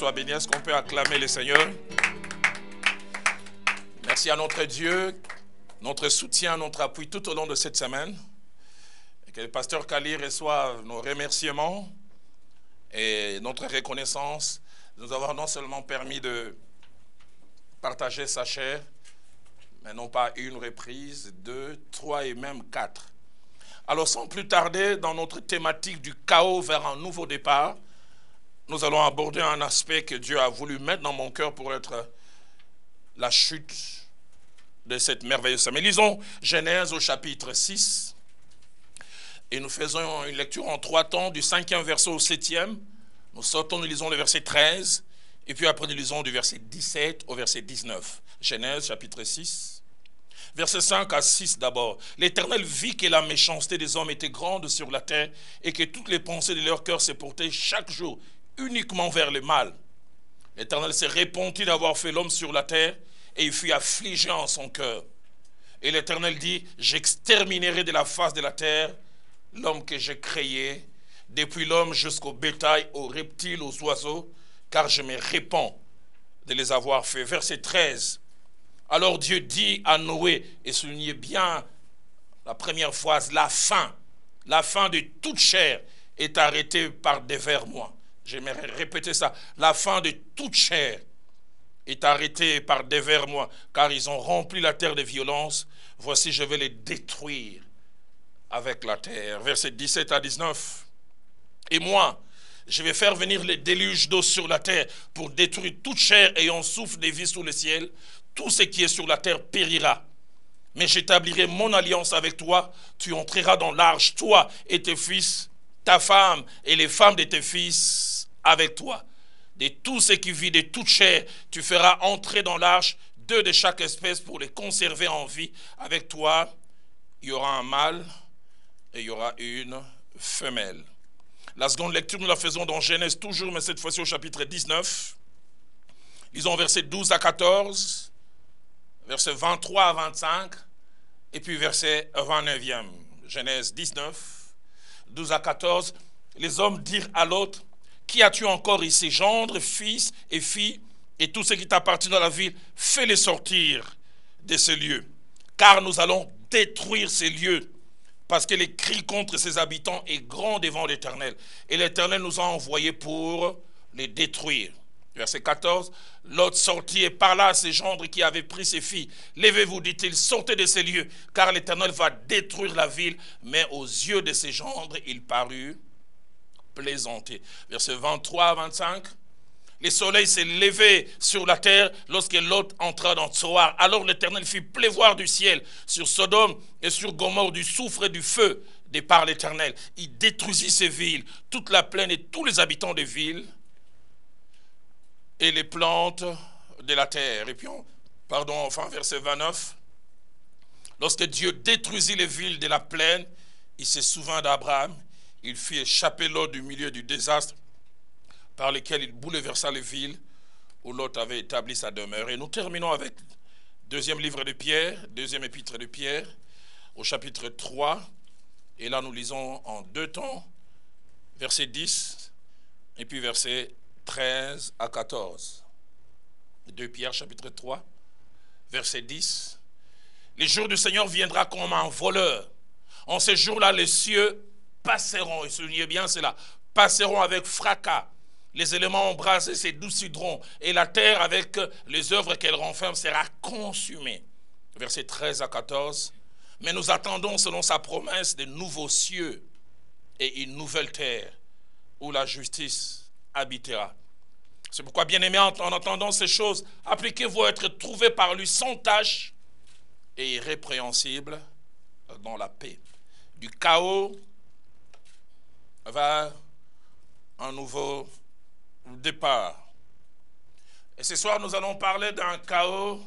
soit béni. Est-ce qu'on peut acclamer le Seigneur? Merci à notre Dieu, notre soutien, notre appui tout au long de cette semaine. Et que le pasteur Kali reçoive nos remerciements et notre reconnaissance de nous avoir non seulement permis de partager sa chair, mais non pas une reprise, 2, 3 et même 4. Alors sans plus tarder, dans notre thématique du chaos vers un nouveau départ, nous allons aborder un aspect que Dieu a voulu mettre dans mon cœur pour être la chute de cette merveilleuse semaine. Lisons Genèse au chapitre 6 et nous faisons une lecture en 3 temps, du 5e verset au 7e. Nous sortons, nous lisons le verset 13 et puis après nous lisons du verset 17 au verset 19. Genèse chapitre 6, verset 5 à 6 d'abord. L'Éternel vit que la méchanceté des hommes était grande sur la terre et que toutes les pensées de leur cœur se portaient chaque jour uniquement vers le mal. L'Éternel s'est repenti d'avoir fait l'homme sur la terre et il fut affligé en son cœur. Et l'Éternel dit, j'exterminerai de la face de la terre l'homme que j'ai créé, depuis l'homme jusqu'au bétail, aux reptiles, aux oiseaux, car je me répands de les avoir fait. Verset 13. Alors Dieu dit à Noé, et soulignez bien la première phrase, la fin de toute chair est arrêtée par devers moi. J'aimerais répéter ça. La fin de toute chair est arrêtée par devers moi, car ils ont rempli la terre de violence. Voici, je vais les détruire avec la terre. Versets 17 à 19. Et moi, je vais faire venir les déluges d'eau sur la terre pour détruire toute chair ayant souffle de vie sous le ciel. Tout ce qui est sur la terre périra. Mais j'établirai mon alliance avec toi. Tu entreras dans l'arche, toi et tes fils, ta femme et les femmes de tes fils avec toi. De tout ce qui vit de toute chair, tu feras entrer dans l'arche 2 de chaque espèce pour les conserver en vie. Avec toi, il y aura un mâle et il y aura une femelle. La seconde lecture, nous la faisons dans Genèse toujours, mais cette fois-ci au chapitre 19. Lisons versets 12 à 14, versets 23 à 25, et puis verset 29e. Genèse 19, 12 à 14. Les hommes dirent à l'autre, qui as-tu encore ici, gendre, fils et filles, et tout ce qui t'appartient dans la ville, fais-les sortir de ces lieux, car nous allons détruire ces lieux, parce que les cris contre ses habitants est grand devant l'Éternel, et l'Éternel nous a envoyés pour les détruire. Verset 14, Lot sortit et parla à ses gendres qui avaient pris ses filles. Levez-vous, dit-il, sortez de ces lieux, car l'Éternel va détruire la ville. Mais aux yeux de ses gendres, il parut plaisanter. Verset 23 à 25. Le soleil s'est levé sur la terre lorsque Lot entra dans Tsoar. Alors l'Éternel fit pleuvoir du ciel sur Sodome et sur Gomorrhe du soufre et du feu de par l'Éternel. Il détruisit ces villes, toute la plaine et tous les habitants des villes et les plantes de la terre. Et puis, enfin, verset 29. Lorsque Dieu détruisit les villes de la plaine, il se souvint d'Abraham. Il fit échapper Lot du milieu du désastre par lequel il bouleversa les villes où Lot avait établi sa demeure. Et nous terminons avec deuxième livre de Pierre, deuxième épître de Pierre, au chapitre 3. Et là, nous lisons en 2 temps, verset 10 et puis verset 13 à 14. 2 Pierre, chapitre 3, verset 10. Les jours du Seigneur viendra comme un voleur. En ces jours-là, les cieux passeront, et soulignez bien cela, passeront avec fracas. Les éléments embrasés s'édoucidront, et la terre, avec les œuvres qu'elle renferme, sera consumée. Verset 13 à 14. Mais nous attendons, selon sa promesse, de nouveaux cieux et une nouvelle terre, où la justice habitera. C'est pourquoi, bien-aimés, en entendant ces choses, appliquez-vous à être trouvés par lui sans tache et irrépréhensible dans la paix. Du chaos vers un nouveau départ. Et ce soir, nous allons parler d'un chaos,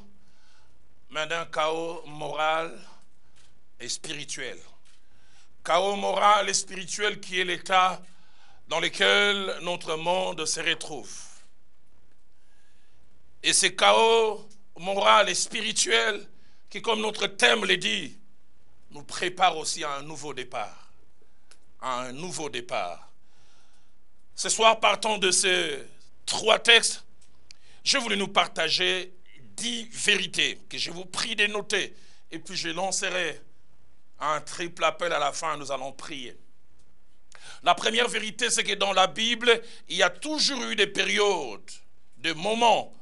mais d'un chaos moral et spirituel. Chaos moral et spirituel qui est l'état dans lequel notre monde se retrouve. Et ce chaos moral et spirituel qui, comme notre thème le dit, nous prépare aussi à un nouveau départ. À un nouveau départ. Ce soir, partons de ce 3 textes, je voulais nous partager 10 vérités que je vous prie de noter. Et puis je lancerai un triple appel à la fin, nous allons prier. La première vérité, c'est que dans la Bible, il y a toujours eu des périodes, des moments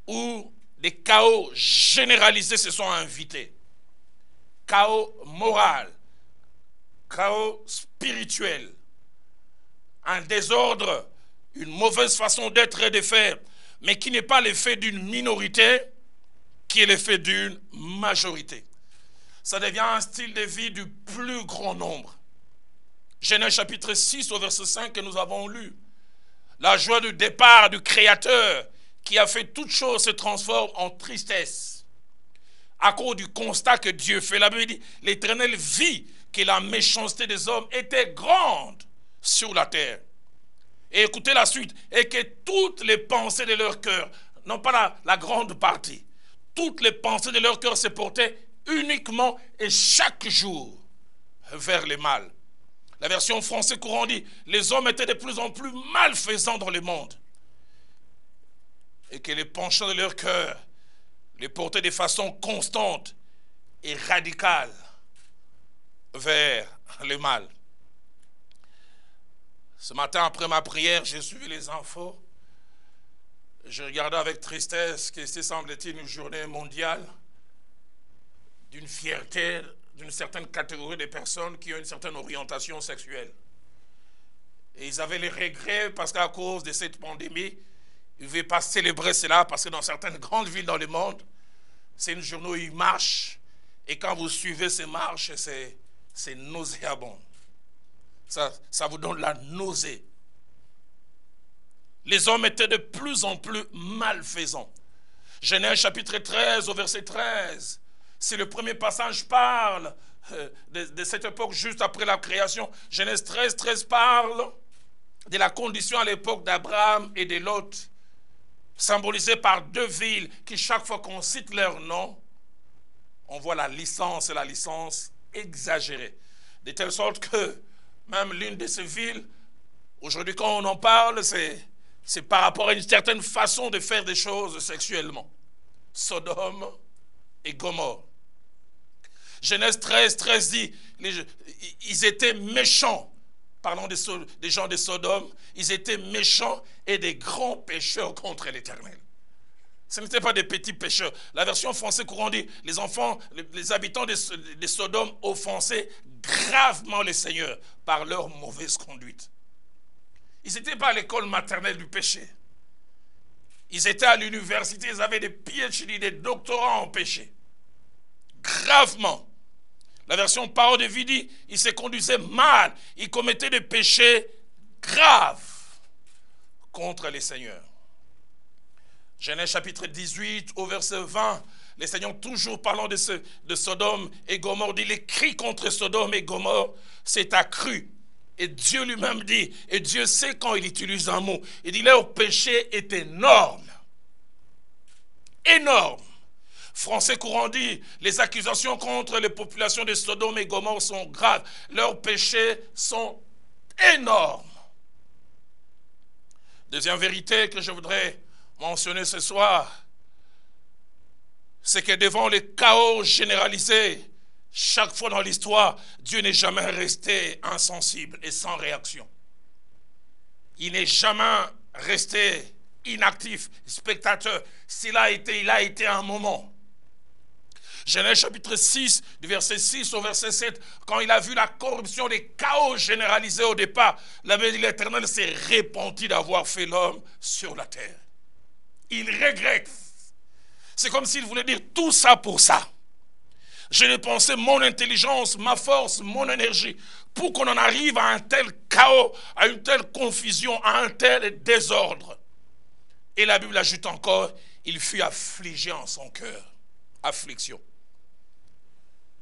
où des chaos généralisés se sont invités. Chaos moral, chaos spirituel, un désordre, une mauvaise façon d'être et de faire, mais qui n'est pas l'effet d'une minorité, qui est l'effet d'une majorité. Ça devient un style de vie du plus grand nombre. Genèse chapitre 6 au verset 5 que nous avons lu. La joie du départ du Créateur qui a fait toute chose se transforme en tristesse. À cause du constat que Dieu fait. La Bible dit, l'Éternel vit que la méchanceté des hommes était grande sur la terre. Et écoutez la suite. Et que toutes les pensées de leur cœur, non pas la grande partie, toutes les pensées de leur cœur se portaient uniquement et chaque jour vers le mal. La version française courant dit, les hommes étaient de plus en plus malfaisants dans le monde. Et que les penchants de leur cœur les portaient de façon constante et radicale vers le mal. Ce matin, après ma prière, j'ai suivi les infos. Je regardais avec tristesse que c'était, semble-t-il, une journée mondiale d'une fierté d'une certaine catégorie de personnes qui ont une certaine orientation sexuelle. Et ils avaient les regrets parce qu'à cause de cette pandémie, ils ne pouvaient pas célébrer cela parce que dans certaines grandes villes dans le monde, c'est une journée où ils marchent. Et quand vous suivez ces marches, c'est nauséabond. Ça vous donne la nausée. Les hommes étaient de plus en plus malfaisants. Genèse chapitre 13 au verset 13. Si le premier passage parle de cette époque juste après la création, Genèse 13, 13 parle de la condition à l'époque d'Abraham et de Lot, symbolisée par 2 villes qui, chaque fois qu'on cite leur nom, on voit la licence et la licence exagérée. De telle sorte que même l'une de ces villes, aujourd'hui quand on en parle, c'est par rapport à une certaine façon de faire des choses sexuellement. Sodome et Gomorrhe. Genèse 13, 13 dit, ils étaient méchants. Parlons des gens de Sodome. Ils étaient méchants et des grands pécheurs contre l'Éternel. Ce n'étaient pas des petits pécheurs. La version française courante dit, les habitants de Sodome offensaient gravement le Seigneur par leur mauvaise conduite. Ils n'étaient pas à l'école maternelle du péché. Ils étaient à l'université, ils avaient des PhD, des doctorats en péché. Gravement. La version parole de vie dit, ils se conduisaient mal, ils commettaient des péchés graves contre les seigneurs. Genèse chapitre 18 au verset 20, les seigneurs toujours parlant de Sodome et Gomorrhe, dit les cris contre Sodome et Gomorrhe s'est accru. Et Dieu lui-même dit, et Dieu sait quand il utilise un mot, il dit leur péché est énorme. Énorme. Français courant dit, les accusations contre les populations de Sodome et Gomorrhe sont graves. Leurs péchés sont énormes. Deuxième vérité que je voudrais mentionner ce soir, c'est que devant les chaos généralisés, chaque fois dans l'histoire, Dieu n'est jamais resté insensible et sans réaction. Il n'est jamais resté inactif, spectateur. S'il a été, il a été un moment. Genèse chapitre 6, du verset 6 au verset 7, quand il a vu la corruption, les chaos généralisés au départ, l'Éternel s'est repenti d'avoir fait l'homme sur la terre. Il regrette. C'est comme s'il voulait dire tout ça pour ça. Je dépensé mon intelligence, ma force, mon énergie pour qu'on en arrive à un tel chaos, à une telle confusion, à un tel désordre. Et la Bible ajoute encore, il fut affligé en son cœur. Affliction.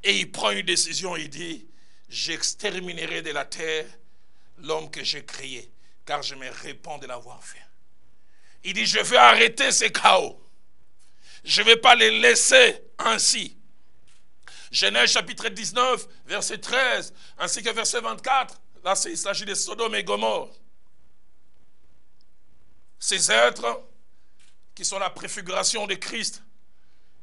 Et il prend une décision, il dit, j'exterminerai de la terre l'homme que j'ai créé, car je me répands de l'avoir fait. Il dit, je vais arrêter ces chaos. Je ne vais pas les laisser ainsi. Genèse chapitre 19, verset 13, ainsi que verset 24, Là, il s'agit de Sodome et Gomorrhe. Ces êtres qui sont la préfiguration de Christ,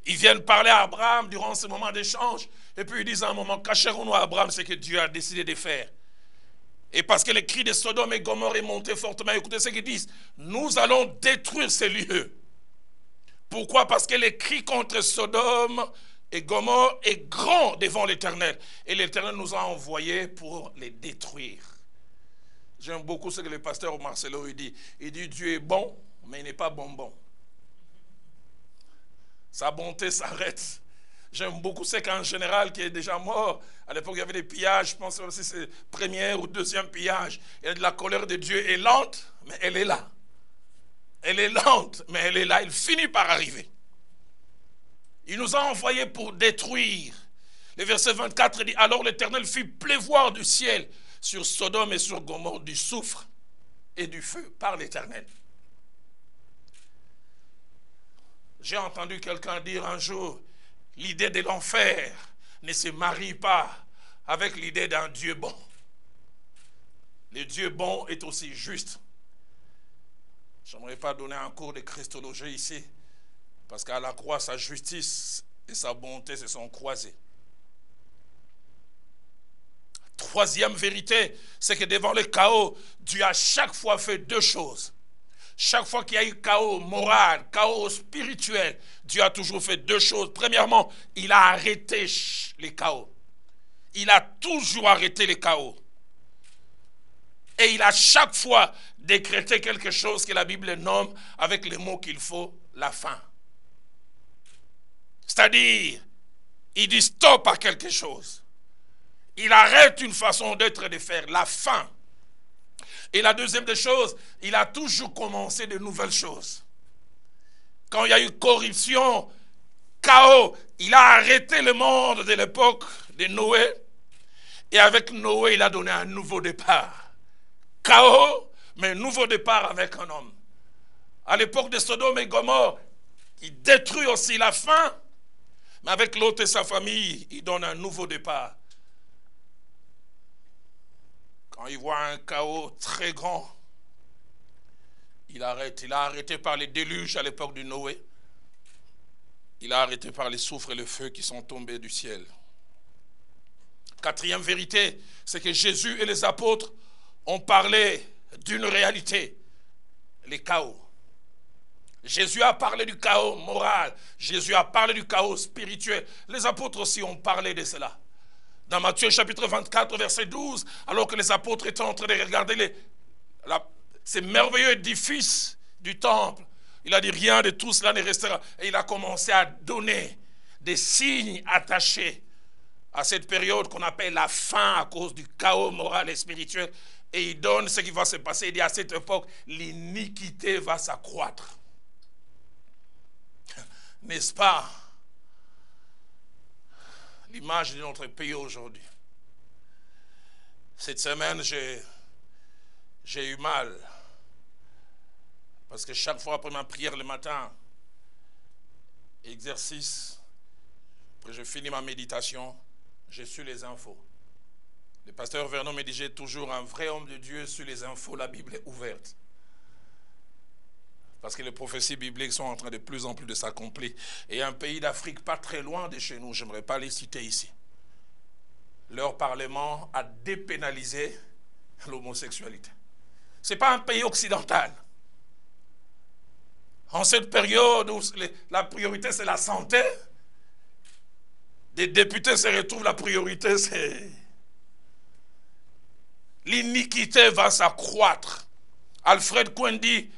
ils viennent parler à Abraham durant ce moment d'échange, et puis ils disent à un moment, cacherons-nous à Abraham ce que Dieu a décidé de faire. Et parce que le cri de Sodome et Gomorrhe est monté fortement, écoutez ce qu'ils disent, nous allons détruire ces lieux. Pourquoi? Parce que le cri contre Sodome et Gomorrhe est grand devant l'Éternel. Et l'Éternel nous a envoyés pour les détruire. J'aime beaucoup ce que le pasteur Marcelo dit. Il dit Dieu est bon, mais il n'est pas bonbon. Sa bonté s'arrête. J'aime beaucoup ce qu'un général qui est déjà mort, à l'époque il y avait des pillages, je pense que c'est le premier ou deuxième pillage. Et la colère de Dieu est lente, mais elle est là. Elle est lente, mais elle est là. Il finit par arriver. Il nous a envoyés pour détruire. Le verset 24 dit, alors l'Éternel fit pleuvoir du ciel sur Sodome et sur Gomorrhe du soufre et du feu par l'Éternel. J'ai entendu quelqu'un dire un jour, l'idée de l'enfer ne se marie pas avec l'idée d'un Dieu bon. Le Dieu bon est aussi juste. Je n'aimerais pas donner un cours de christologie ici, parce qu'à la croix, sa justice et sa bonté se sont croisées. Troisième vérité, c'est que devant le chaos, Dieu a chaque fois fait deux choses. Chaque fois qu'il y a eu chaos moral, chaos spirituel, Dieu a toujours fait deux choses. Premièrement, il a arrêté les chaos. Il a toujours arrêté les chaos. Et il a chaque fois décrété quelque chose que la Bible nomme avec les mots qu'il faut, la fin. C'est-à-dire, il dit stop à quelque chose. Il arrête une façon d'être et de faire, la fin. Et la deuxième des choses, il a toujours commencé de nouvelles choses. Quand il y a eu corruption, chaos, il a arrêté le monde de l'époque de Noé. Et avec Noé, il a donné un nouveau départ. Chaos, mais un nouveau départ avec un homme. À l'époque de Sodome et Gomorrhe, il détruit aussi la fin, mais avec Lot et sa famille, il donne un nouveau départ. Quand il voit un chaos très grand, il arrête. Il a arrêté par les déluges à l'époque de Noé. Il a arrêté par les soufres et le feu qui sont tombés du ciel. Quatrième vérité, c'est que Jésus et les apôtres ont parlé d'une réalité, les chaos. Jésus a parlé du chaos moral, Jésus a parlé du chaos spirituel. Les apôtres aussi ont parlé de cela. Dans Matthieu chapitre 24, verset 12, alors que les apôtres étaient en train de regarder ces merveilleux édifices du temple, il a dit rien de tout cela ne restera. Et il a commencé à donner des signes attachés à cette période qu'on appelle la fin à cause du chaos moral et spirituel. Et il donne ce qui va se passer. Il dit à cette époque, l'iniquité va s'accroître. N'est-ce pas? L'image de notre pays aujourd'hui. Cette semaine, j'ai eu mal. Parce que chaque fois après ma prière le matin, exercice, après je finis ma méditation, j'ai su les infos. Le pasteur Vernon me dit, j'ai toujours un vrai homme de Dieu sur les infos, la Bible est ouverte. Parce que les prophéties bibliques sont en train de plus en plus de s'accomplir. Et un pays d'Afrique pas très loin de chez nous, je n'aimerais pas les citer ici. Leur parlement a dépénalisé l'homosexualité. Ce n'est pas un pays occidental. En cette période où la priorité c'est la santé, des députés se retrouvent, la priorité c'est... L'iniquité va s'accroître. Alfred Cohen dit,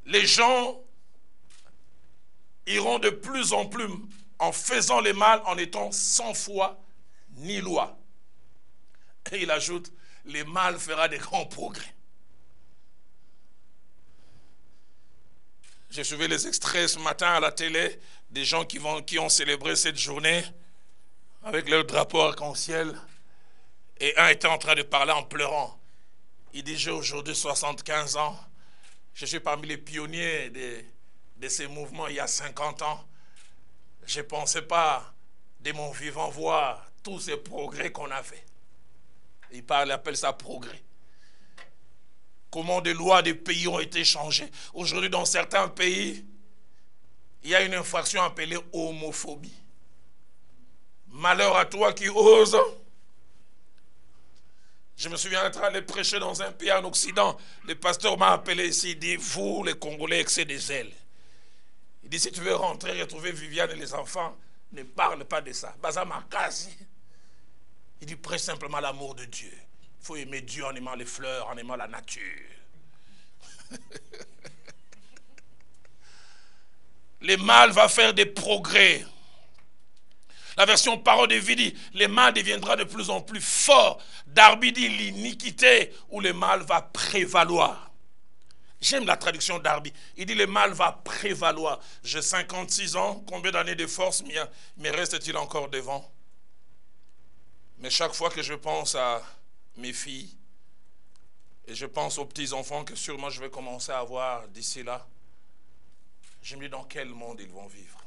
les gens iront de plus en plus en faisant le mal, en étant sans foi ni loi. Et il ajoute, le mal fera des grands progrès. J'ai suivi les extraits ce matin à la télé des gens qui ont célébré cette journée avec leur drapeau arc-en-ciel. Et un était en train de parler en pleurant. Il dit, j'ai aujourd'hui 75 ans. Je suis parmi les pionniers de ces mouvements il y a 50 ans. Je ne pensais pas de mon vivant voir tous ces progrès qu'on a fait. Il appelle ça progrès. Comment des lois des pays ont été changées. Aujourd'hui, dans certains pays, il y a une infraction appelée homophobie. Malheur à toi qui oses. Je me souviens être allé prêcher dans un pays en Occident. Le pasteur m'a appelé ici, il dit, vous les Congolais excès des ailes. Il dit, si tu veux rentrer et retrouver Viviane et les enfants, ne parle pas de ça. Baza Makasi. Il dit, prêche simplement l'amour de Dieu. Il faut aimer Dieu en aimant les fleurs, en aimant la nature. Le mal va faire des progrès. La version parole de vie dit, le mal deviendra de plus en plus fort. Darby dit, l'iniquité ou le mal va prévaloir. J'aime la traduction d'Arby. Il dit, le mal va prévaloir. J'ai 56 ans, combien d'années de force me reste-t-il encore devant? Mais chaque fois que je pense à mes filles, et je pense aux petits-enfants que sûrement je vais commencer à avoir d'ici là, je me dis dans quel monde ils vont vivre.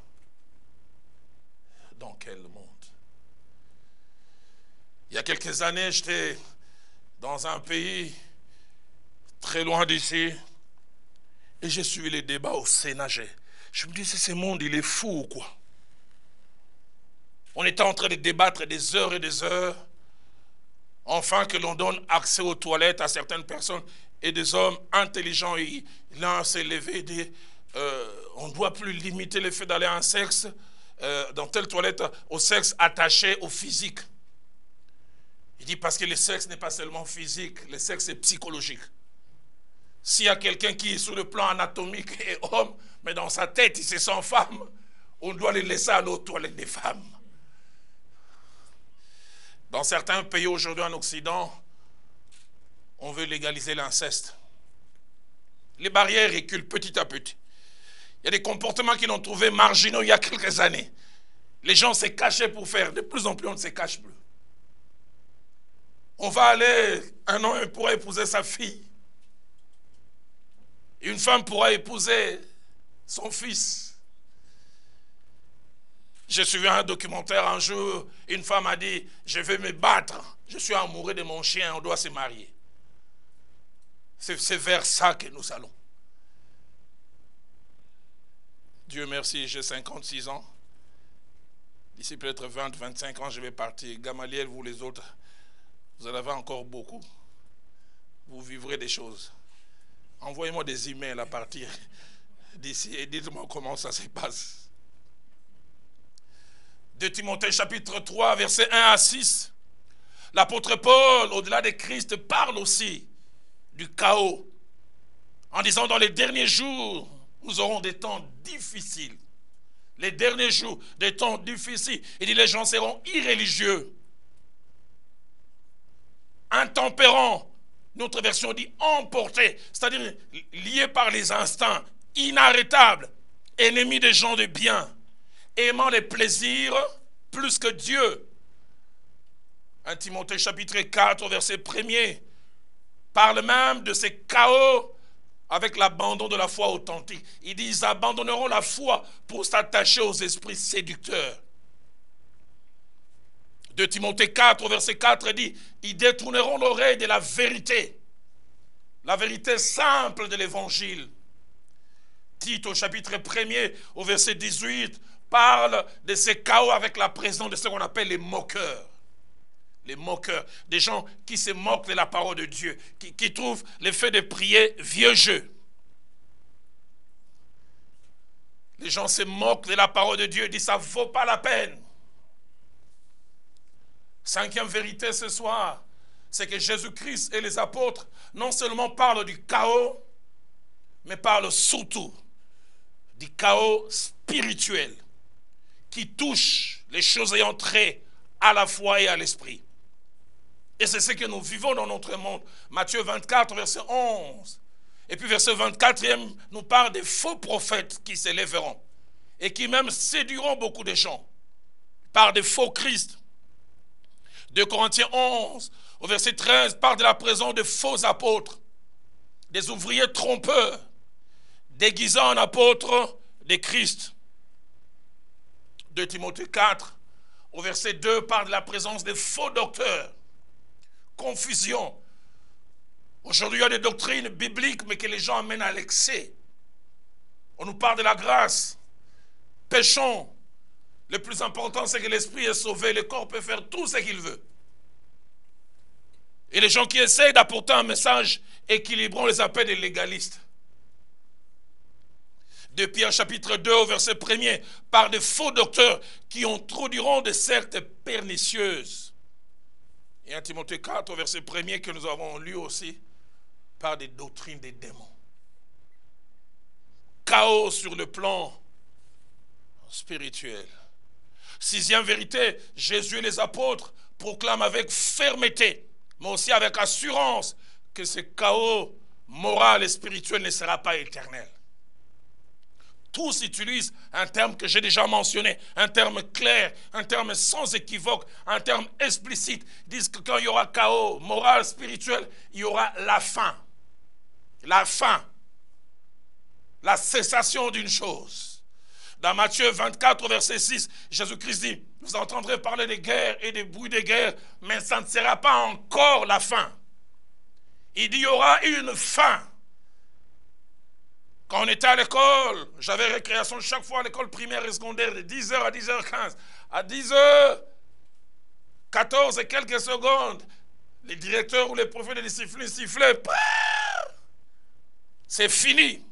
Dans quel monde? Il y a quelques années, j'étais dans un pays très loin d'ici et j'ai suivi les débats au Sénat. Je me dis, ce monde, il est fou ou quoi? On était en train de débattre des heures et des heures, enfin que l'on donne accès aux toilettes à certaines personnes et des hommes intelligents. L'un s'est levé et dit, on ne doit plus limiter le fait d'aller en sexe, dans telle toilette, au sexe attaché au physique. Il dit parce que le sexe n'est pas seulement physique, le sexe est psychologique. S'il y a quelqu'un qui est sur le plan anatomique et homme, mais dans sa tête il se sent femme, on doit le laisser aller aux toilettes des femmes. Dans certains pays aujourd'hui en Occident, on veut légaliser l'inceste. Les barrières reculent petit à petit. Il y a des comportements qu'ils ont trouvés marginaux il y a quelques années. Les gens se cachaient pour faire. De plus en plus, on ne se cache plus. On va aller, un homme pourra épouser sa fille. Une femme pourra épouser son fils. J'ai suivi un documentaire un jour, une femme a dit, je vais me battre, je suis amoureux de mon chien, on doit se marier. C'est vers ça que nous allons. Dieu merci, j'ai 56 ans. D'ici peut-être 20, 25 ans, je vais partir. Gamaliel, vous les autres, vous en avez encore beaucoup. Vous vivrez des choses. Envoyez-moi des emails à partir d'ici et dites-moi comment ça se passe. 2 Timothée chapitre 3, versets 1 à 6. L'apôtre Paul, au-delà de Christ, parle aussi du chaos. En disant, dans les derniers jours, nous aurons des temps difficiles. Les derniers jours, des temps difficiles. Il dit, les gens seront irréligieux, intempérants. Notre version dit emportés, c'est-à-dire liés par les instincts, inarrêtables, ennemis des gens de bien, aimant les plaisirs plus que Dieu. 1 Timothée chapitre 4, verset 1er, parle même de ces chaos avec l'abandon de la foi authentique. Il dit, ils abandonneront la foi pour s'attacher aux esprits séducteurs. 2 Timothée 4, verset 4 dit, ils détourneront l'oreille de la vérité simple de l'évangile. Tite au chapitre 1er, au verset 18, parle de ces chaos avec la présence de ce qu'on appelle les moqueurs. Les moqueurs, des gens qui se moquent de la parole de Dieu, qui trouvent le fait de prier vieux jeu. Les gens se moquent de la parole de Dieu et disent ça ne vaut pas la peine. 5e vérité ce soir, c'est que Jésus-Christ et les apôtres non seulement parlent du chaos, mais parlent surtout du chaos spirituel qui touche les choses ayant trait à la foi et à l'esprit. Et c'est ce que nous vivons dans notre monde. Matthieu 24, verset 11. Et puis verset 24e nous parle des faux prophètes qui s'élèveront et qui même séduiront beaucoup de gens par des faux Christ. 2 Corinthiens 11, au verset 13, parle de la présence de faux apôtres, des ouvriers trompeurs, déguisant en apôtres de Christ. 2 Timothée 4, au verset 2, parle de la présence des faux docteurs. Confusion. Aujourd'hui, il y a des doctrines bibliques, mais que les gens amènent à l'excès. On nous parle de la grâce. Péchons. Le plus important, c'est que l'esprit est sauvé. Le corps peut faire tout ce qu'il veut. Et les gens qui essayent d'apporter un message équilibré, on les appelle des légalistes. 2 Pierre chapitre 2 au verset 1er, par de faux docteurs qui introduiront des sectes pernicieuses. Et 1 Timothée 4 au verset 1er que nous avons lu aussi, par des doctrines des démons. Chaos sur le plan spirituel. 6e vérité, Jésus et les apôtres proclament avec fermeté, mais aussi avec assurance, que ce chaos moral et spirituel ne sera pas éternel. Tous utilisent un terme que j'ai déjà mentionné, un terme clair, un terme sans équivoque, un terme explicite. Ils disent que quand il y aura chaos moral, spirituel, il y aura la fin. La fin. La cessation d'une chose. Dans Matthieu 24, verset 6, Jésus-Christ dit, vous entendrez parler des guerres et des bruits des guerres, mais ça ne sera pas encore la fin. Il dit, il y aura une fin. Quand on était à l'école, j'avais récréation chaque fois à l'école primaire et secondaire de 10h à 10h15. À 10h14 et quelques secondes, les directeurs ou les professeurs de discipline sifflaient. C'est fini.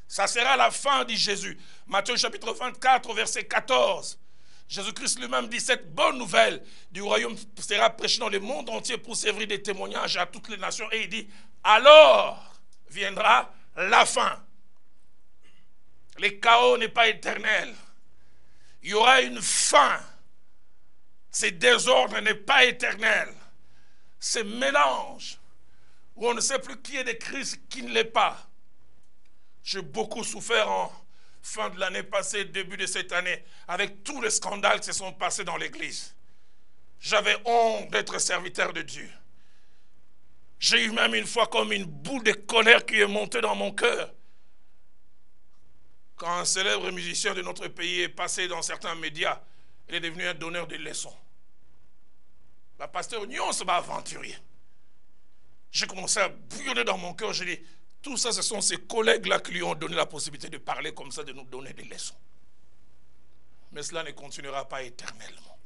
Ça sera la fin, dit Jésus. Matthieu chapitre 24, verset 14. Jésus-Christ lui-même dit, cette bonne nouvelle du royaume sera prêchée dans le monde entier pour servir des témoignages à toutes les nations. Et il dit, alors viendra la fin. Le chaos n'est pas éternel. Il y aura une fin. Ce désordre n'est pas éternel. Ce mélange où on ne sait plus qui est de Christ, qui ne l'est pas. J'ai beaucoup souffert en fin de l'année passée, début de cette année, avec tous les scandales qui se sont passés dans l'église. J'avais honte d'être serviteur de Dieu. J'ai eu même une fois comme une boule de colère qui est montée dans mon cœur. Quand un célèbre musicien de notre pays est passé dans certains médias, il est devenu un donneur de leçons. La pasteur Nyon se m'a aventurier. J'ai commencé à bouillonner dans mon cœur. J'ai dit, tout ça, ce sont ces collègues-là qui lui ont donné la possibilité de parler comme ça, de nous donner des leçons. Mais cela ne continuera pas éternellement.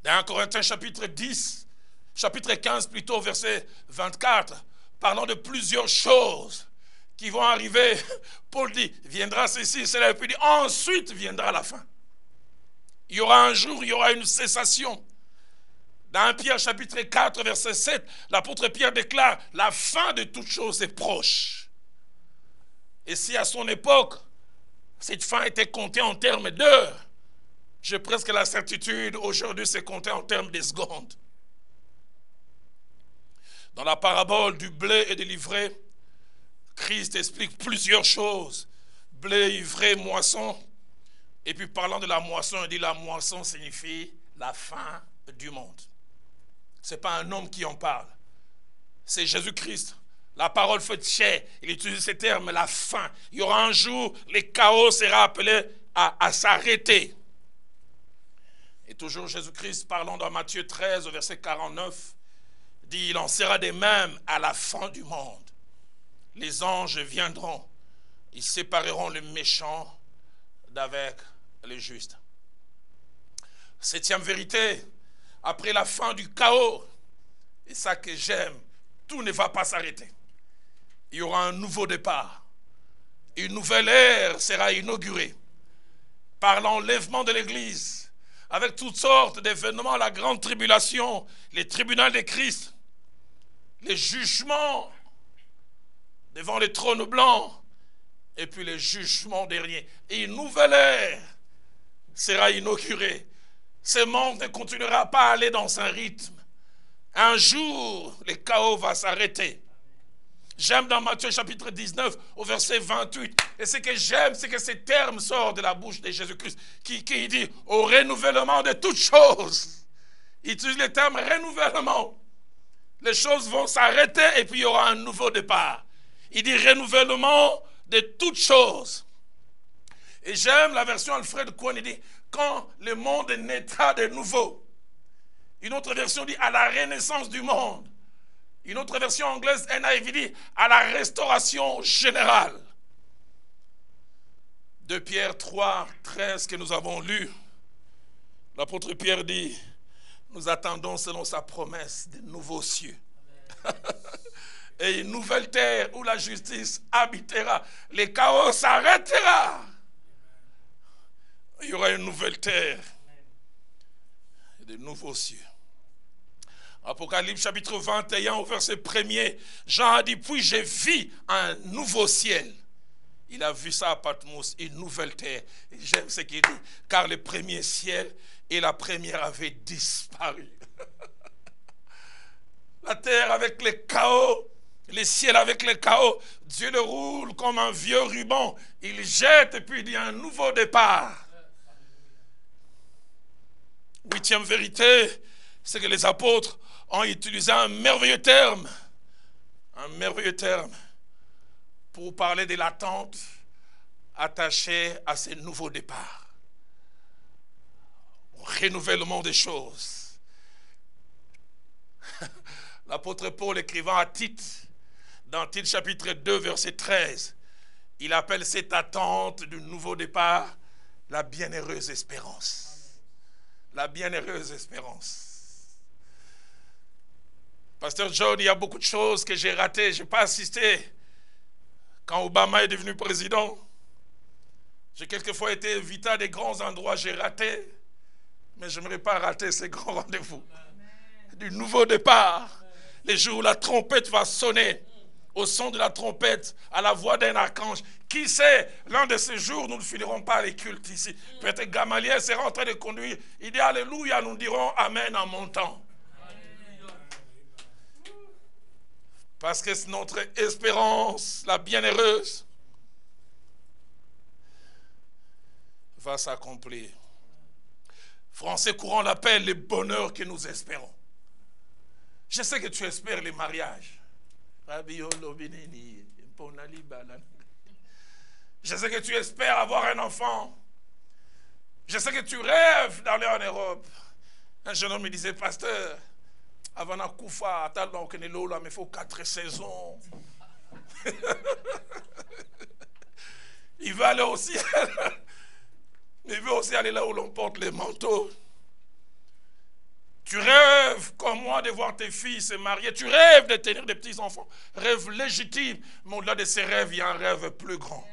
Dans 1 Corinthiens chapitre 10, chapitre 15 plutôt, verset 24, parlant de plusieurs choses qui vont arriver, Paul dit, viendra ceci, cela, et puis dit, ensuite viendra la fin. Il y aura un jour, il y aura une cessation. Dans 1 Pierre chapitre 4, verset 7, l'apôtre Pierre déclare, la fin de toute chose est proche. Et si à son époque, cette fin était comptée en termes d'heures, j'ai presque la certitude, aujourd'hui c'est compté en termes de secondes. Dans la parabole du blé et de l'ivraie, Christ explique plusieurs choses. Blé, ivraie, moisson. Et puis parlant de la moisson, il dit la moisson signifie la fin du monde. Ce n'est pas un homme qui en parle. C'est Jésus-Christ. La parole faite chair. Il utilise ces termes, la fin. Il y aura un jour, le chaos sera appelé à s'arrêter. Et toujours Jésus-Christ, parlant dans Matthieu 13, verset 49, dit, il en sera de même à la fin du monde. Les anges viendront, ils sépareront les méchants d'avec les justes. 7e vérité, après la fin du chaos, et ça que j'aime, tout ne va pas s'arrêter. Il y aura un nouveau départ. Une nouvelle ère sera inaugurée par l'enlèvement de l'Église, avec toutes sortes d'événements, la grande tribulation, les tribunaux de Christ, les jugements devant les trônes blancs, et puis les jugements derniers. Et une nouvelle ère sera inaugurée. Ce monde ne continuera pas à aller dans un rythme. Un jour, le chaos va s'arrêter. J'aime dans Matthieu chapitre 19, au verset 28, et ce que j'aime, c'est que ce terme sort de la bouche de Jésus-Christ, qui dit au renouvellement de toutes choses. Il utilise le terme renouvellement. Les choses vont s'arrêter et puis il y aura un nouveau départ. Il dit renouvellement de toutes choses. Et j'aime la version Alfred Cohen, il dit quand le monde naîtra de nouveau. Une autre version dit à la renaissance du monde. Une autre version anglaise, NIV, dit à la restauration générale. De Pierre 3, 13 que nous avons lu, l'apôtre Pierre dit, nous attendons selon sa promesse de nouveaux cieux. Et une nouvelle terre où la justice habitera. Le chaos s'arrêtera. Il y aura une nouvelle terre et de nouveaux cieux. Apocalypse chapitre 21 au verset 1er, Jean a dit, puis j'ai vu un nouveau ciel. Il a vu ça à Patmos, une nouvelle terre. J'aime ce qu'il dit, car le premier ciel et la première avaient disparu. La terre avec le chaos, le ciel avec le chaos, Dieu le roule comme un vieux ruban. Il jette et puis il y a un nouveau départ. Huitième vérité, c'est que les apôtres ont utilisé un merveilleux terme pour parler de l'attente attachée à ce nouveau départ. Au renouvellement des choses. L'apôtre Paul écrivant à Tite, dans Tite chapitre 2 verset 13, il appelle cette attente du nouveau départ la bienheureuse espérance. La bienheureuse espérance. Pasteur John, il y a beaucoup de choses que j'ai ratées. Je n'ai pas assisté quand Obama est devenu président. J'ai quelquefois été invité à des grands endroits, j'ai raté. Mais je n'aimerais pas rater ces grands rendez-vous. Du nouveau départ. Les jours où la trompette va sonner. Au son de la trompette, à la voix d'un archange. Qui sait, l'un de ces jours, nous ne finirons pas les cultes ici. Peut-être Gamaliel sera en train de conduire. Il dit Alléluia, nous dirons Amen en montant. Parce que c'est notre espérance, la bienheureuse, va s'accomplir. Français courant l'appelle le bonheur que nous espérons. Je sais que tu espères les mariages. Je sais que tu espères avoir un enfant. Je sais que tu rêves d'aller en Europe. Un jeune homme me disait, pasteur, avant de Koufa, il faut 4 saisons. Il veut aller au ciel. Mais il veut aussi aller là où l'on porte les manteaux. Tu rêves, comme moi, de voir tes filles se marier. Tu rêves de tenir des petits-enfants. Rêve légitime. Mais au-delà de ces rêves, il y a un rêve plus grand.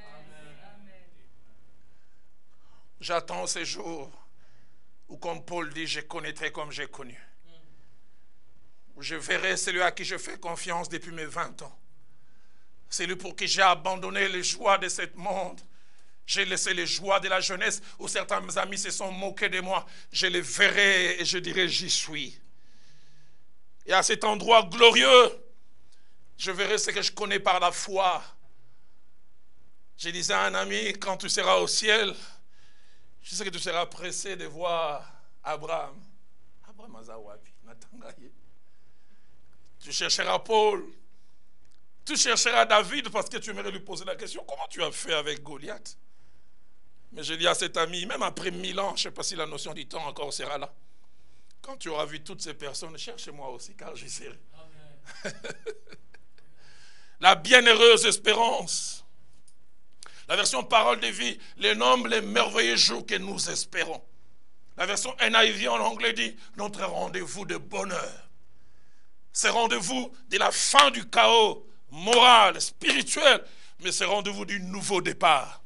J'attends ces jours où, comme Paul dit, je connaîtrai comme j'ai connu. Où je verrai celui à qui je fais confiance depuis mes 20 ans. Celui pour qui j'ai abandonné les joies de ce monde. J'ai laissé les joies de la jeunesse où certains amis se sont moqués de moi. Je les verrai et je dirai j'y suis. Et à cet endroit glorieux, je verrai ce que je connais par la foi. Je disais à un ami, quand tu seras au ciel, je sais que tu seras pressé de voir Abraham. Abraham Azawapi, Natangaye. Tu chercheras Paul. Tu chercheras David parce que tu aimerais lui poser la question, comment tu as fait avec Goliath? Mais je dis à cet ami, même après 1000 ans, je ne sais pas si la notion du temps encore sera là. Quand tu auras vu toutes ces personnes, cherche-moi aussi, car j'y serai. La bienheureuse espérance. La version parole de vie, les noms, les merveilleux jours que nous espérons. La version NIV en anglais dit, notre rendez-vous de bonheur. C'est rendez-vous de la fin du chaos moral, spirituel, mais c'est rendez-vous du nouveau départ.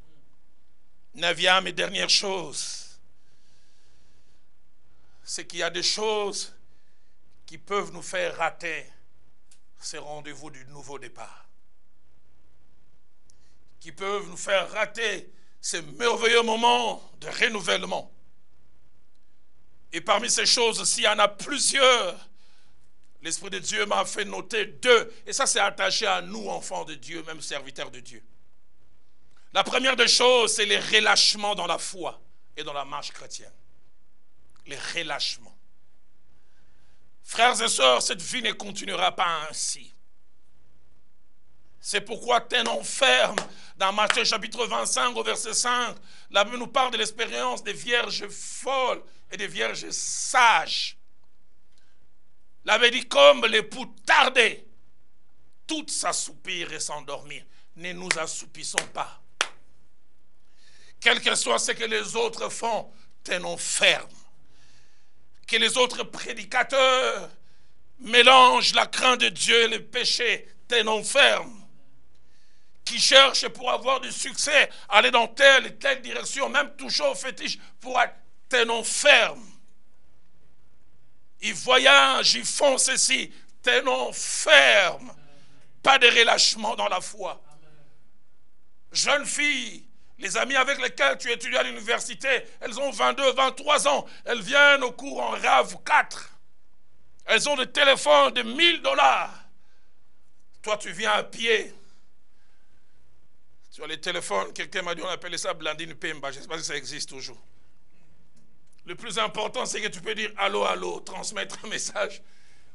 9e et dernière chose, c'est qu'il y a des choses qui peuvent nous faire rater ces rendez-vous du nouveau départ. Qui peuvent nous faire rater ces merveilleux moments de renouvellement. Et parmi ces choses-ci, il y en a plusieurs. L'Esprit de Dieu m'a fait noter 2. Et ça, c'est attaché à nous, enfants de Dieu, même serviteurs de Dieu. La première des choses, c'est les relâchements dans la foi et dans la marche chrétienne. Les relâchements. Frères et sœurs, cette vie ne continuera pas ainsi. C'est pourquoi tenons ferme. Dans Matthieu chapitre 25 au verset 5, la Bible nous parle de l'expérience des vierges folles et des vierges sages. La Bible dit comme l'époux tardait, toutes s'assoupirent et s'endormirent. Ne nous assoupissons pas. Quel que soit ce que les autres font, tenons ferme. Que les autres prédicateurs mélangent la crainte de Dieu et le péché, tenons ferme. Qui cherchent pour avoir du succès, aller dans telle et telle direction, même toucher au fétiche, pour être, tenons ferme. Ils voyagent, ils font ceci, tenons ferme. Pas de relâchement dans la foi. Jeunes filles, les amis avec lesquels tu étudies à l'université, elles ont 22, 23 ans, elles viennent au cours en RAV4. Elles ont des téléphones de $1000. Toi, tu viens à pied. Sur les téléphones, quelqu'un m'a dit, on appelait ça Blandine Pemba. Je ne sais pas si ça existe toujours. Le plus important, c'est que tu peux dire allô, allô, transmettre un message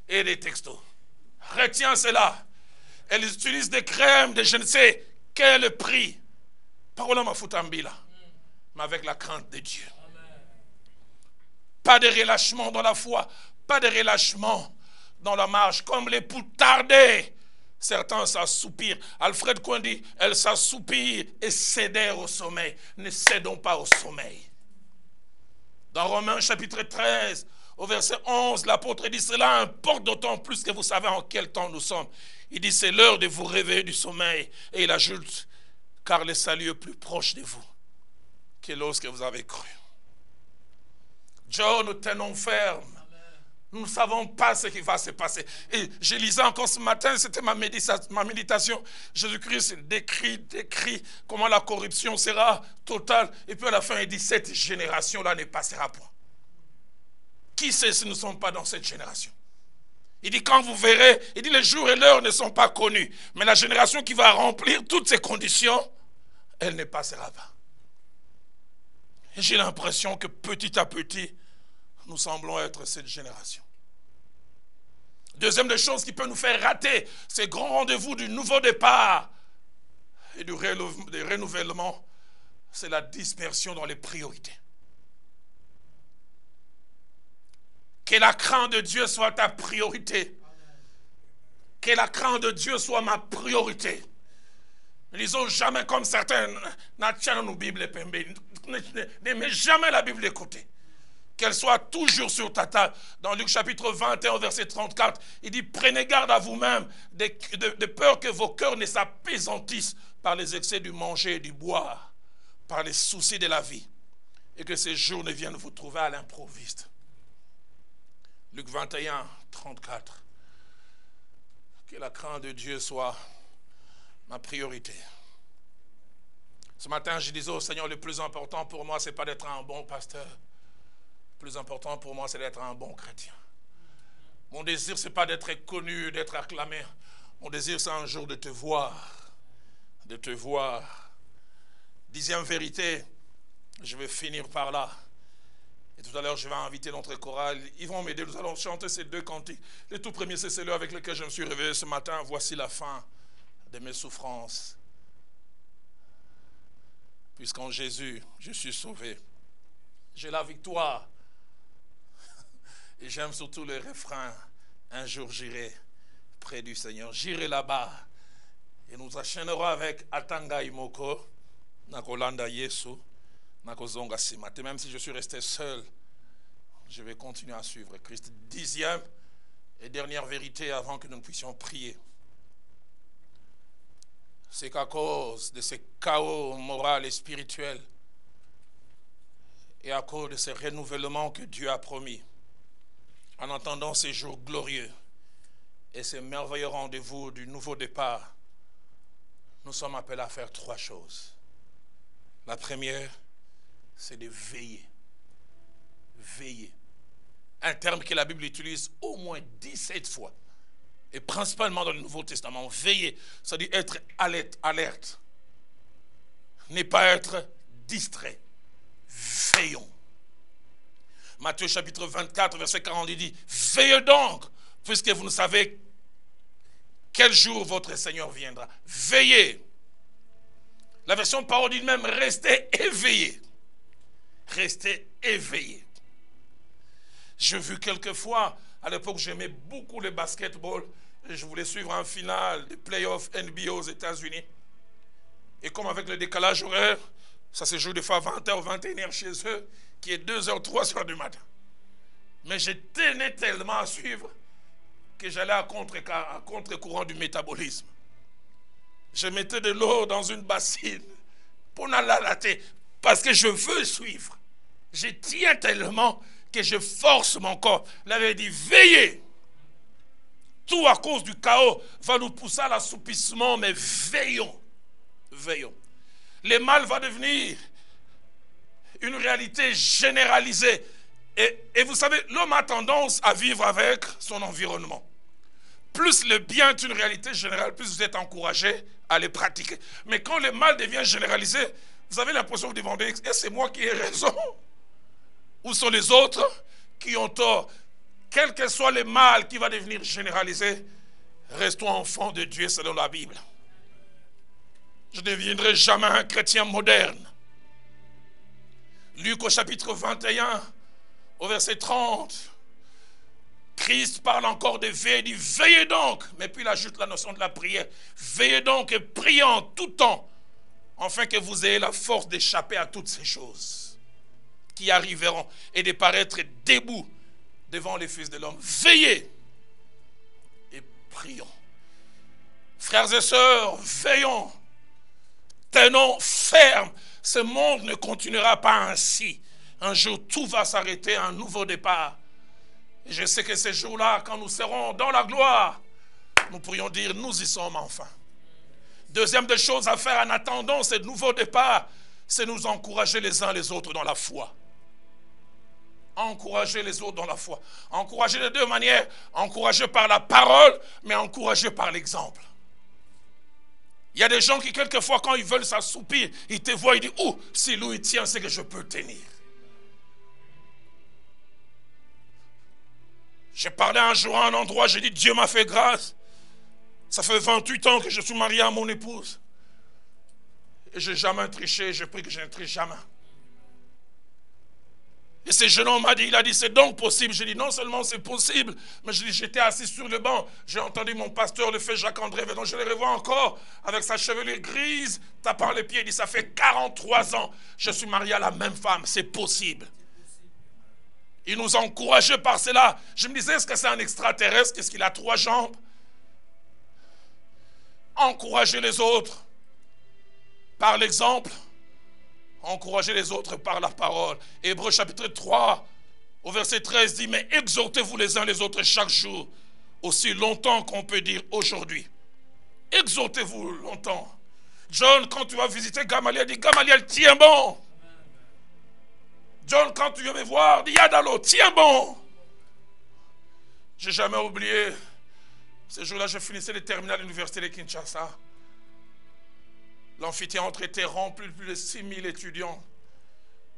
et des textos. Retiens cela. Elles utilisent des crèmes, de je ne sais quel prix. Parole ma foutambila. Mais avec la crainte de Dieu. Pas de relâchement dans la foi. Pas de relâchement dans la marche. Comme l'époux tardait. Certains s'assoupirent. Alfred Cohen dit, elles s'assoupirent et cédèrent au sommeil. Ne cédons pas au sommeil. Dans Romains chapitre 13, au verset 11, l'apôtre dit, cela importe d'autant plus que vous savez en quel temps nous sommes. Il dit, c'est l'heure de vous réveiller du sommeil. Et il ajoute, car le salut est plus proche de vous que lorsque vous avez cru. Dieu, nous tenons ferme. Nous ne savons pas ce qui va se passer. Et je lisais encore ce matin, c'était ma méditation. Jésus-Christ décrit comment la corruption sera totale. Et puis à la fin, il dit, cette génération-là ne passera point. Qui sait si nous ne sommes pas dans cette génération? Il dit, quand vous verrez, il dit, les jours et l'heure ne sont pas connus. Mais la génération qui va remplir toutes ces conditions, elle ne passera pas. Et j'ai l'impression que petit à petit, nous semblons être cette génération. Deuxième des choses qui peut nous faire rater ces grands rendez-vous du nouveau départ et du renouvellement, c'est la dispersion dans les priorités. Que la crainte de Dieu soit ta priorité. Que la crainte de Dieu soit ma priorité. Ne lisons jamais comme certains, ne mets jamais la Bible de côté. Qu'elle soit toujours sur ta table. Dans Luc chapitre 21, verset 34, il dit, prenez garde à vous-même, de peur que vos cœurs ne s'appesantissent par les excès du manger et du boire, par les soucis de la vie, et que ces jours ne viennent vous trouver à l'improviste. Luc 21, 34. Que la crainte de Dieu soit ma priorité. Ce matin, je disais au Seigneur, le plus important pour moi, ce n'est pas d'être un bon pasteur. Le plus important pour moi, c'est d'être un bon chrétien. Mon désir, ce n'est pas d'être connu, d'être acclamé. Mon désir, c'est un jour de te voir. De te voir. 10e vérité, je vais finir par là. Et tout à l'heure, je vais inviter notre chorale. Ils vont m'aider, nous allons chanter ces deux cantiques. Le tout premier, c'est celui avec lequel je me suis réveillé ce matin. Voici la fin de mes souffrances. Puisqu'en Jésus, je suis sauvé. J'ai la victoire. Et j'aime surtout le refrain. Un jour, j'irai près du Seigneur. J'irai là-bas. Et nous enchaînerons avec Atanga Imoko, Nakolanda Yesu, Nakozonga Simate. Même si je suis resté seul, je vais continuer à suivre Christ. 10e et dernière vérité avant que nous puissions prier. C'est qu'à cause de ce chaos moral et spirituel et à cause de ce renouvellement que Dieu a promis, en entendant ces jours glorieux et ces merveilleux rendez-vous du nouveau départ, nous sommes appelés à faire 3 choses. La première, c'est de veiller. Veiller. Un terme que la Bible utilise au moins 17 fois. Et principalement dans le Nouveau Testament. Veiller, ça dit être alerte. Ne pas être distrait. Veillons. Matthieu chapitre 24, verset 40, il dit, veillez donc, puisque vous ne savez quel jour votre Seigneur viendra. Veillez. La version parole dit même, restez éveillés. Restez éveillés. J'ai vu quelquefois, à l'époque j'aimais beaucoup le basketball, et je voulais suivre un final des playoffs NBA aux États-Unis. Et comme avec le décalage horaire, ça se joue des fois à 20h ou 21h chez eux, qui est 2h, 3h du matin. Mais je tenais tellement à suivre que j'allais à contre-courant du métabolisme. Je mettais de l'eau dans une bassine pour n'en la latter, parce que je veux suivre. Je tiens tellement que je force mon corps. Il avait dit, veillez. Tout à cause du chaos va nous pousser à l'assoupissement, mais veillons. Veillons. Le mal va devenir une réalité généralisée. Et vous savez, l'homme a tendance à vivre avec son environnement. Plus le bien est une réalité générale, plus vous êtes encouragé à les pratiquer. Mais quand le mal devient généralisé, vous avez l'impression de vous demander, est-ce que c'est moi qui ai raison? Ou sont les autres qui ont tort? Quel que soit le mal qui va devenir généralisé, restons enfants de Dieu selon la Bible. Je ne deviendrai jamais un chrétien moderne. Luc au chapitre 21, au verset 30, Christ parle encore de veiller, il dit veillez donc, mais puis il ajoute la notion de la prière. Veillez donc et priez en tout temps, afin que vous ayez la force d'échapper à toutes ces choses qui arriveront et de paraître debout devant les fils de l'homme. Veillez et prions. Frères et sœurs, veillons, tenons ferme. Ce monde ne continuera pas ainsi. Un jour, tout va s'arrêter, un nouveau départ. Et je sais que ces jours-là, quand nous serons dans la gloire, nous pourrions dire, nous y sommes enfin. Deuxième des choses à faire en attendant ce nouveau départ, c'est nous encourager les uns les autres dans la foi. Encourager les autres dans la foi. Encourager de deux manières. Encourager par la parole, mais encourager par l'exemple. Il y a des gens qui, quelquefois, quand ils veulent s'assoupir, ils te voient, ils disent, oh, si lui il tient, c'est que je peux tenir. J'ai parlé un jour à un endroit, j'ai dit, Dieu m'a fait grâce. Ça fait 28 ans que je suis marié à mon épouse. Et je n'ai jamais triché, je prie que je ne triche jamais. Et ce jeune homme m'a dit, il a dit, c'est donc possible. J'ai dit, non seulement c'est possible, mais j'étais assis sur le banc. J'ai entendu mon pasteur, le fait Jacques-André Vedon, je le revois encore, avec sa chevelure grise, tapant les pieds. Il dit, ça fait 43 ans, je suis marié à la même femme, c'est possible. Il nous encourageait par cela. Je me disais, est-ce que c'est un extraterrestre? Qu'est-ce qu'il a 3 jambes? Encourager les autres par l'exemple. Encourager les autres par la parole. Hébreux chapitre 3, au verset 13 dit, mais exhortez-vous les uns les autres chaque jour, aussi longtemps qu'on peut dire aujourd'hui. Exhortez-vous longtemps. John, quand tu vas visiter Gamaliel, dit, Gamaliel, tiens bon. John, quand tu viens me voir, dit, Yadalo, tiens bon. J'ai jamais oublié, ce jour-là, je finissais le terminal de l'université de Kinshasa. L'amphithéâtre était rempli de plus de 6000 étudiants.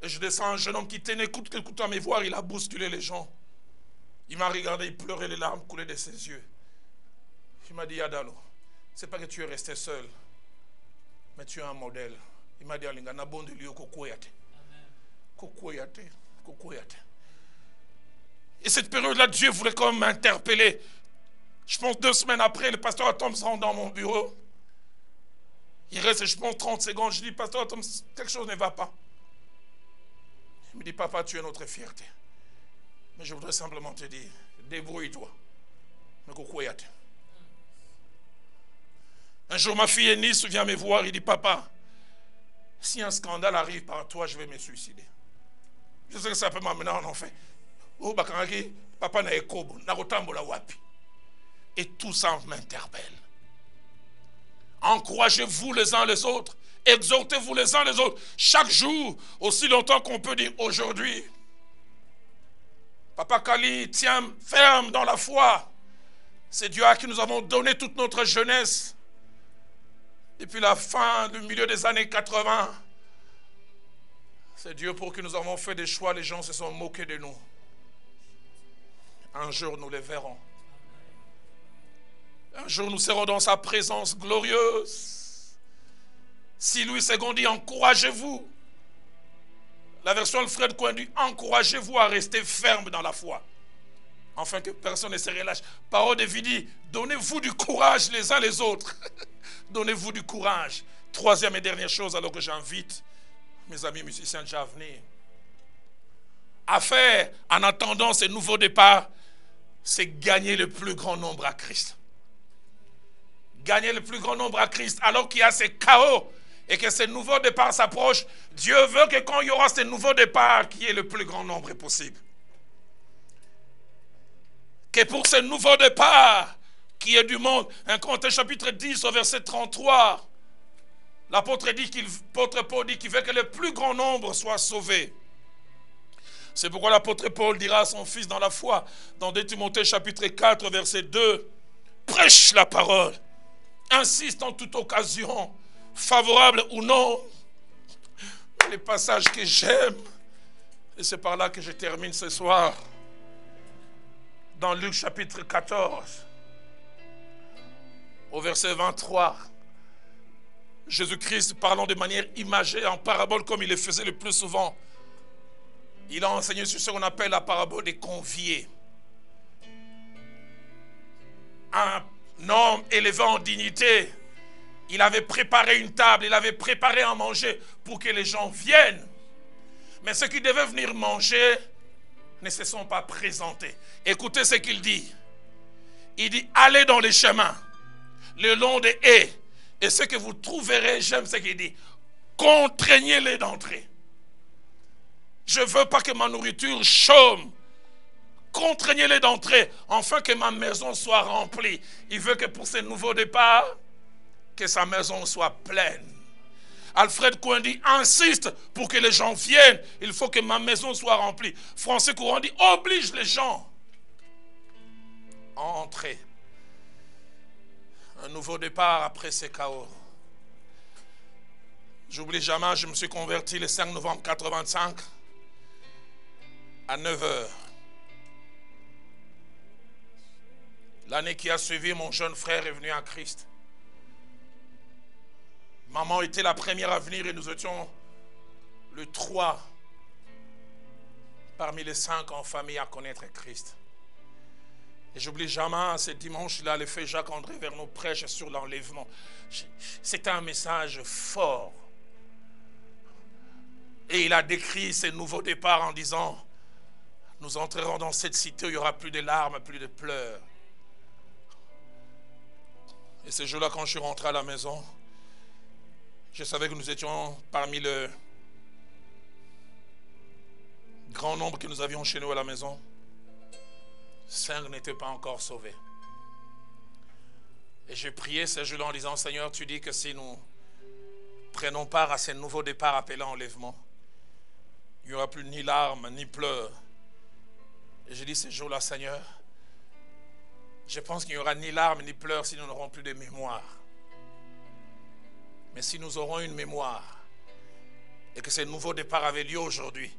Et je descends un jeune homme qui tenait coûte à me voir, il a bousculé les gens. Il m'a regardé, il pleurait, les larmes coulaient de ses yeux. Il m'a dit, Yadalo, c'est pas que tu es resté seul, mais tu es un modèle. Il m'a dit, Alinga, na bon de liyo kokoyate. Kokoyate, kokoyate. Et cette période-là, Dieu voulait quand même m'interpeller. Je pense 2 semaines après, le pasteur Atom se rend dans mon bureau. Il reste, je pense, 30 secondes. Je dis, pasteur Atom, quelque chose ne va pas. Il me dit, papa, tu es notre fierté. Mais je voudrais simplement te dire, débrouille-toi. Mais kokoyate. Un jour, ma fille Ennis vient me voir, il dit, papa, si un scandale arrive par toi, je vais me suicider. Je sais que ça peut m'amener en enfer. Oh, bakanaki, papa na ekobo, na kotambola wapi. Et tout ça m'interpelle. Encouragez-vous les uns les autres. Exhortez-vous les uns les autres. Chaque jour, aussi longtemps qu'on peut dire aujourd'hui. Papa Kali, tiens ferme dans la foi. C'est Dieu à qui nous avons donné toute notre jeunesse. Depuis la fin, du milieu des années 80. C'est Dieu pour qui nous avons fait des choix. Les gens se sont moqués de nous. Un jour, nous les verrons. Un jour nous serons dans sa présence glorieuse. Si Louis II dit encouragez-vous, la version Alfred Cohen dit encouragez-vous à rester ferme dans la foi, afin que personne ne se relâche. Parole de vie dit donnez-vous du courage les uns les autres. Donnez-vous du courage. Troisième et dernière chose, alors que j'invite mes amis musiciens déjà à venir, à faire en attendant ce nouveau départ, c'est gagner le plus grand nombre à Christ. Gagner le plus grand nombre à Christ, alors qu'il y a ce chaos et que ce nouveau départ s'approche. Dieu veut que quand il y aura ce nouveau départ, qu'il y ait le plus grand nombre possible. Que pour ce nouveau départ, qui est du monde, 1 Corinthiens chapitre 10 au verset 33, l'apôtre Paul dit qu'il veut que le plus grand nombre soit sauvé. C'est pourquoi l'apôtre Paul dira à son fils dans la foi, dans 2 Timothée chapitre 4 verset 2, prêche la parole, insiste en toute occasion, favorable ou non. Les passages que j'aime, et c'est par là que je termine ce soir, dans Luc chapitre 14, au verset 23, Jésus-Christ parlant de manière imagée, en parabole comme il le faisait le plus souvent, il a enseigné sur ce qu'on appelle la parabole des conviés. Un homme élevé en dignité, il avait préparé une table, il avait préparé à manger pour que les gens viennent. Mais ceux qui devaient venir manger ne se sont pas présentés. Écoutez ce qu'il dit. Il dit, allez dans les chemins, le long des haies, et ce que vous trouverez, j'aime ce qu'il dit, contraignez-les d'entrer. Je ne veux pas que ma nourriture chôme. Contraignez-les d'entrer, afin que ma maison soit remplie. Il veut que pour ce nouveau départ, que sa maison soit pleine. Alfred Cohen dit, insiste pour que les gens viennent. Il faut que ma maison soit remplie. Français Courant dit, oblige les gens à entrer. Un nouveau départ après ce chaos. J'oublie jamais, je me suis converti le 5 novembre 1985 à 9h. L'année qui a suivi, mon jeune frère est venu à Christ. Maman était la première à venir et nous étions le 3 parmi les 5 en famille à connaître Christ. Et j'oublie jamais, ce dimanche-là, le frère Jacques-André Verneau prêche sur l'enlèvement. C'était un message fort. Et il a décrit ce nouveau départ en disant, nous entrerons dans cette cité où il n'y aura plus de larmes, plus de pleurs. Et ce jour-là, quand je suis rentré à la maison, je savais que nous étions parmi le grand nombre que nous avions chez nous à la maison. 5 n'étaient pas encore sauvés. Et j'ai prié ce jour-là en disant, Seigneur, tu dis que si nous prenons part à ce nouveau départ appelé enlèvement, il n'y aura plus ni larmes, ni pleurs. Et j'ai dit ce jour-là, Seigneur, je pense qu'il n'y aura ni larmes, ni pleurs si nous n'aurons plus de mémoire. Mais si nous aurons une mémoire, et que ce nouveau départ avait lieu aujourd'hui,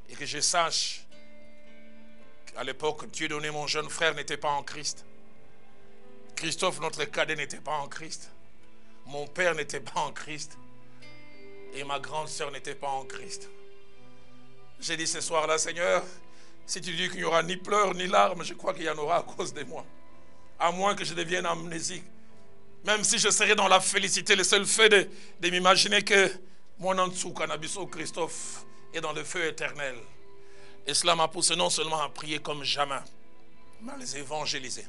et que je sache qu'à l'époque, Dieu donné mon jeune frère n'était pas en Christ. Christophe, notre cadet, n'était pas en Christ. Mon père n'était pas en Christ. Et ma grande sœur n'était pas en Christ. J'ai dit ce soir-là, Seigneur, si tu dis qu'il n'y aura ni pleurs ni larmes, je crois qu'il y en aura à cause de moi. À moins que je devienne amnésique. Même si je serais dans la félicité, le seul fait de m'imaginer que mon Ansou Canabiso Christophe est dans le feu éternel. Et cela m'a poussé non seulement à prier comme jamais, mais à les évangéliser.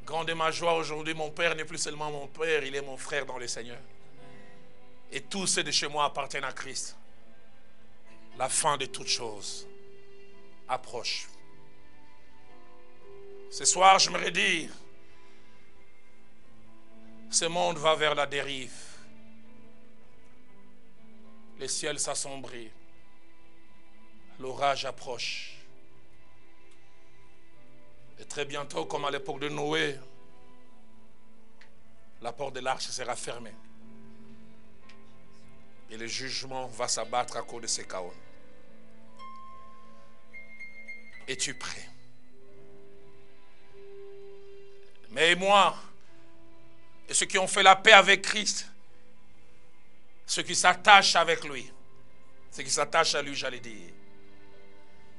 Grande est ma joie aujourd'hui, mon père n'est plus seulement mon père, il est mon frère dans le Seigneur. Et tous ceux de chez moi appartiennent à Christ. La fin de toutes choses approche. Ce soir, je me dire, ce monde va vers la dérive. Le ciel s'assombrit. L'orage approche. Et très bientôt, comme à l'époque de Noé, la porte de l'arche sera fermée. Et le jugement va s'abattre à cause de ces chaos. Es-tu prêt? Mais moi, et ceux qui ont fait la paix avec Christ, ceux qui s'attachent avec lui, ceux qui s'attachent à lui, j'allais dire,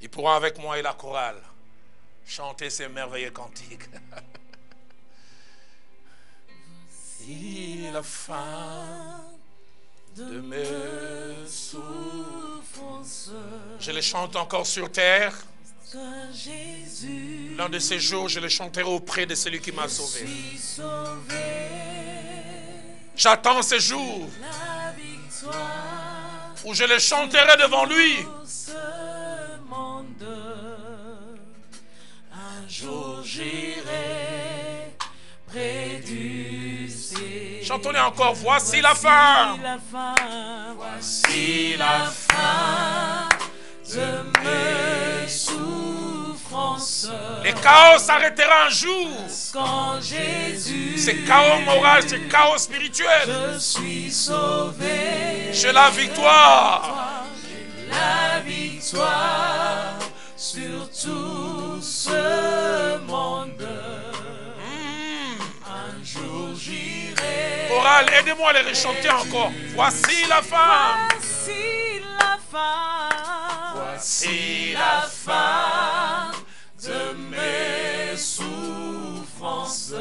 ils pourront avec moi et la chorale chanter ces merveilleux cantiques. Si la fin de mes souffrances, je les chante encore sur terre. L'un de ces jours, je les chanterai auprès de celui qui m'a sauvé. J'attends ces jours où je les chanterai devant lui. Un jour j'irai près du ciel. Chantons-les encore. Voici la fin. Voici la fin de mes souffrances. Les chaos s'arrêteront un jour. Quand Jésus, c'est chaos moral, c'est chaos spirituel. Je suis sauvé. J'ai la victoire. J'ai la victoire sur tout ce monde. Un jour j'irai. Chorale, aidez-moi à les rechanter encore. Voici la fin. Voici la fin. Voici la fin de mes souffrances.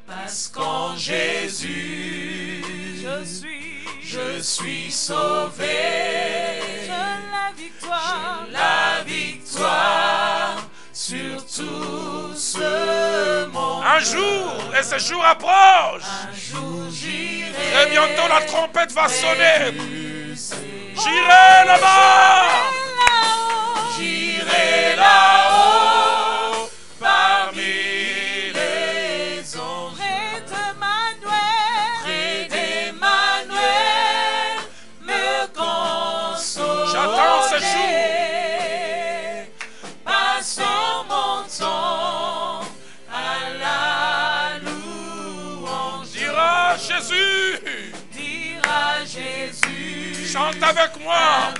Parce qu'en Jésus, je suis sauvé. J'ai la victoire sur tout ce monde. Un jour, et ce jour approche. Un jour j'irai. Très bientôt la trompette va sonner. J'irai là-bas. J'irai là-haut parmi les anges. Près d'Emmanuel, me consoler. J'attends ce jour. Passons mon temps à la louange. Dira Jésus. Dira Jésus. Chante avec moi.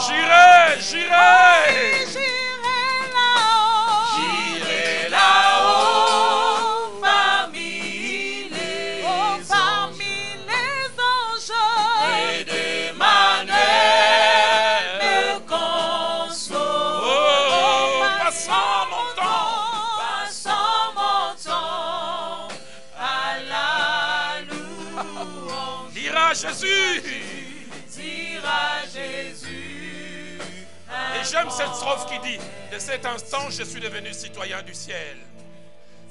J'irai, j'irai. J'irai là-haut. J'irai là-haut parmi les anges. Près d'Emmanuel, me console. Oh, passons mon temps à la louange. Dira Jésus. Jésus. Et j'aime cette strophe qui dit: de cet instant, je suis devenu citoyen du ciel.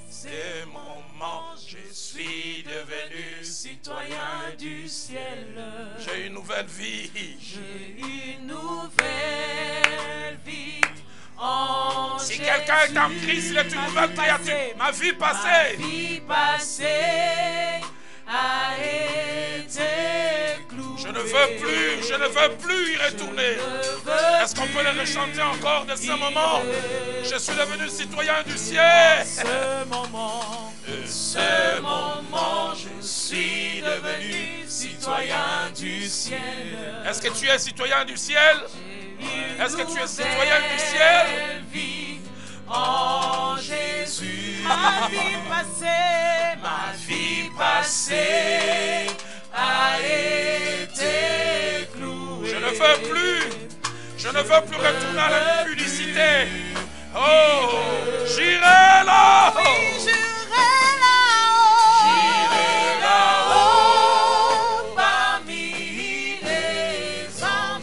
C'est mon moment, je suis devenu citoyen du ciel. J'ai une nouvelle vie. J'ai une nouvelle vie. Si quelqu'un est en Christ, il est une nouvelle créature. Ma vie passée. Ma vie passée a été clouée. Je ne veux plus y retourner. Est-ce qu'on peut les rechanter encore de ce moment? Je suis devenu citoyen du ciel. De ce moment, je suis devenu citoyen du ciel. Est-ce que tu es citoyen du ciel? Est-ce que tu es citoyen du ciel? En Jésus, ma vie passée a été clouée. Je ne veux plus retourner à la publicité. Oh, j'irai là. Oui, j'irai là-haut parmi les anges.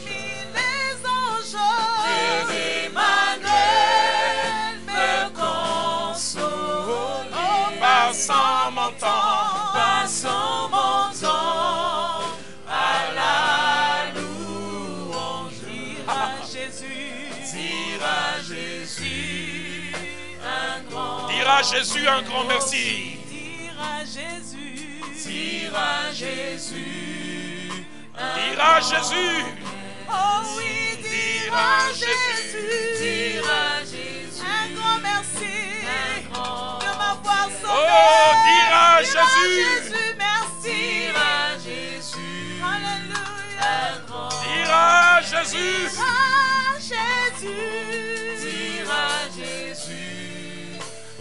Emmanuel me console. Passant mon temps à la louange. Dira Jésus un grand merci. Dira Jésus. Oh oui, dira Jésus. Un grand merci de m'avoir sauvé. Oh, dira Jésus. Merci. Dira Jésus. Alléluia. Dira Jésus. Dira Jésus.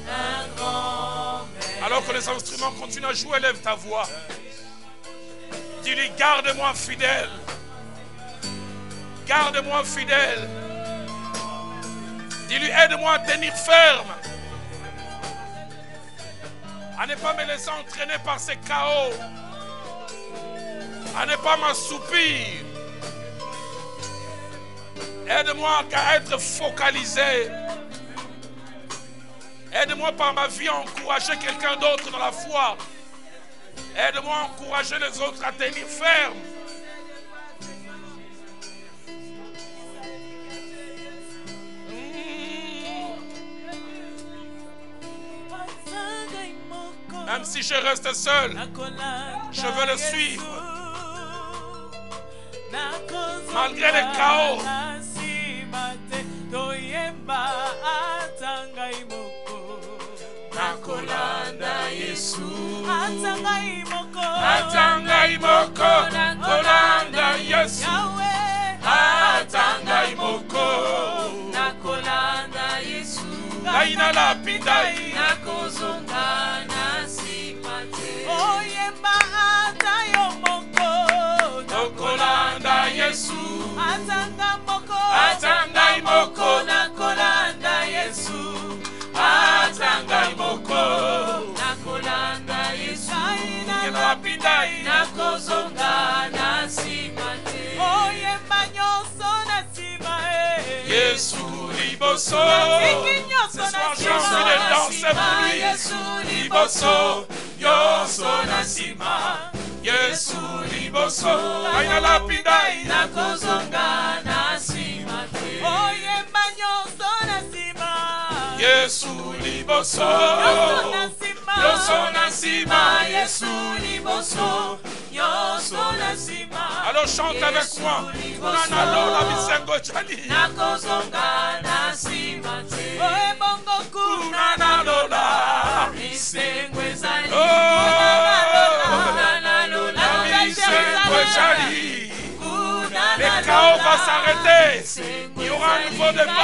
Un grand Alors que les instruments continuent à jouer, lève ta voix. Dis-lui, garde-moi fidèle. Garde-moi fidèle. Dis-lui, aide-moi à tenir ferme. À ne pas me laisser entraîner par ces chaos. À ne pas m'assoupir. Aide-moi à être focalisé. Aide-moi par ma vie à encourager quelqu'un d'autre dans la foi. Aide-moi à encourager les autres à tenir ferme. Même si je reste seul, je veux le suivre. Malgré les chaos. Nakolanda Yesu Atanga imoko Nakolanda Yesu Atanga imoko Nakolanda Yesu Gaina la pindai Nakozonga nasimate Oyemba atayo moko Nakolanda Yesu Atanga moko Atanga imoko Nakolanda Yesu Atanga imoko Nakolanda Yesu Napindai Nakozonga nasimate Oyemba nyoso nasima Yesu liboso Ce soir j'ai envie de danser pour lui Yesu liboso Nyoso nasima Yesu liboso Aina lapindai Nakozonga nasimate Oyemba nyoso nasima Yesu liboso Yoso nasima Yesu liboso Yoso nasima Alors chante avec moi Nanalo la bisengo chali Nakozonga nasima te Oe bongo ku Nanalo la bisengo chali Nanalo la bisengo chali Les chaos vont s'arrêter Il y aura un nouveau départ